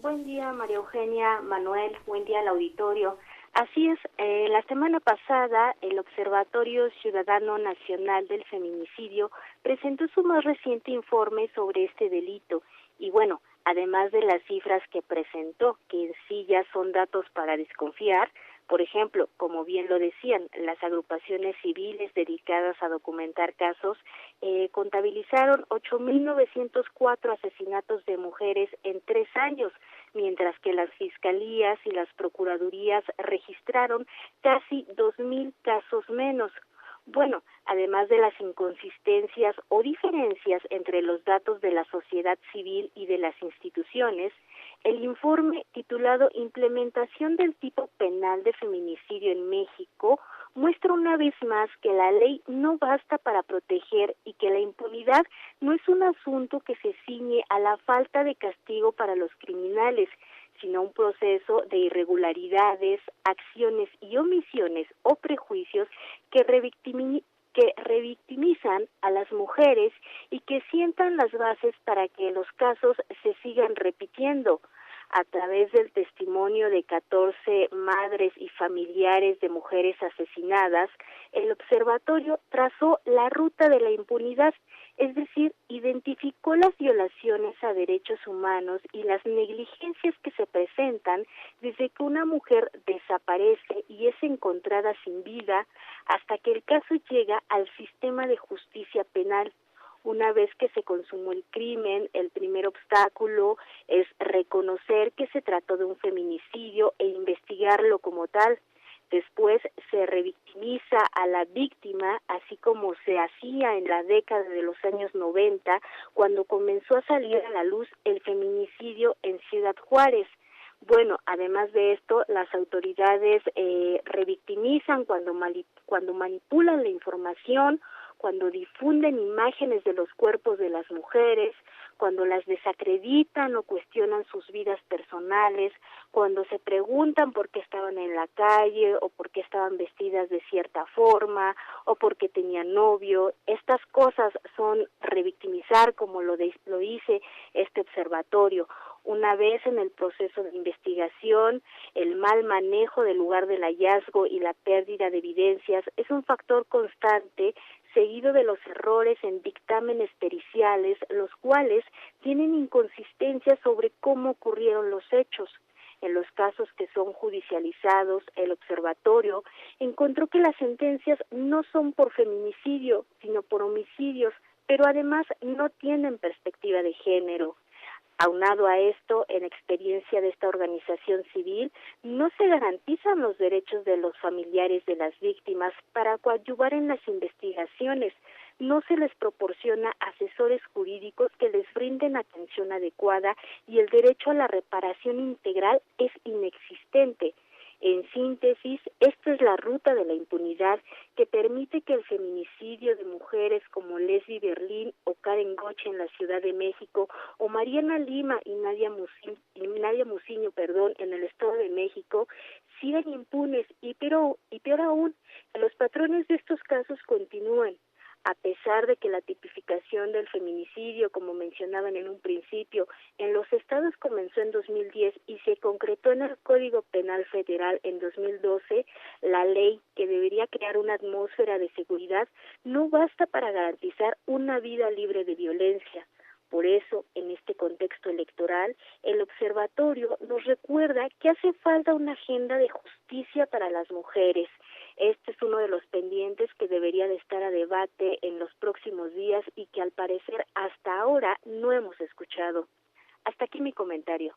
Buen día, María Eugenia, Manuel, buen día al auditorio. Así es, la semana pasada el Observatorio Ciudadano Nacional del Feminicidio presentó su más reciente informe sobre este delito y bueno, además de las cifras que presentó, que en sí ya son datos para desconfiar, por ejemplo, como bien lo decían, las agrupaciones civiles dedicadas a documentar casos contabilizaron 8.904 asesinatos de mujeres en 3 años, mientras que las fiscalías y las procuradurías registraron casi 2.000 casos menos. Bueno, además de las inconsistencias o diferencias entre los datos de la sociedad civil y de las instituciones, el informe titulado Implementación del tipo penal de feminicidio en México muestra una vez más que la ley no basta para proteger y que la impunidad no es un asunto que se ciñe a la falta de castigo para los criminales, sino un proceso de irregularidades, acciones y omisiones o prejuicios que revictimizan a las mujeres y que sientan las bases para que los casos se sigan repitiendo. A través del testimonio de 14 madres y familiares de mujeres asesinadas, el observatorio trazó la ruta de la impunidad, es decir, identificó las violaciones a derechos humanos y las negligencias que se presentan desde que una mujer desaparece y es encontrada sin vida hasta que el caso llega al sistema de justicia penal. Una vez que se consumó el crimen, el primer obstáculo es reconocer que se trató de un feminicidio e investigarlo como tal. Después se revictimiza a la víctima, así como se hacía en la década de los años 90, cuando comenzó a salir a la luz el feminicidio en Ciudad Juárez. Bueno, además de esto, las autoridades revictimizan cuando manipulan la información, cuando difunden imágenes de los cuerpos de las mujeres, cuando las desacreditan o cuestionan sus vidas personales, cuando se preguntan por qué estaban en la calle o por qué estaban vestidas de cierta forma o por qué tenían novio. Estas cosas son revictimizar, como lo dice este observatorio. Una vez en el proceso de investigación, el mal manejo del lugar del hallazgo y la pérdida de evidencias es un factor constante, seguido de los errores en dictámenes periciales, los cuales tienen inconsistencias sobre cómo ocurrieron los hechos. En los casos que son judicializados, el observatorio encontró que las sentencias no son por feminicidio, sino por homicidios, pero además no tienen perspectiva de género. Aunado a esto, en experiencia de esta organización civil, no se garantizan los derechos de los familiares de las víctimas para coadyuvar en las investigaciones. No se les proporciona asesores jurídicos que les brinden atención adecuada y el derecho a la reparación integral es inexistente. En síntesis, esta es la ruta de la impunidad que permite que el feminicidio de mujeres como Leslie Berlín o Karen Goche en la Ciudad de México o Mariana Lima y Nadia Muciño, en el Estado de México sigan impunes y peor aún, que los patrones de estos casos continúen. A pesar de que la tipificación del feminicidio, como mencionaban en un principio, en los estados comenzó en 2010 y se concretó en el Código Penal Federal en 2012, la ley, que debería crear una atmósfera de seguridad, no basta para garantizar una vida libre de violencia. Por eso, en este contexto electoral, el observatorio nos recuerda que hace falta una agenda de justicia para las mujeres. Este es uno de los pendientes que debería de estar a debate en los próximos días y que al parecer hasta ahora no hemos escuchado. Hasta aquí mi comentario.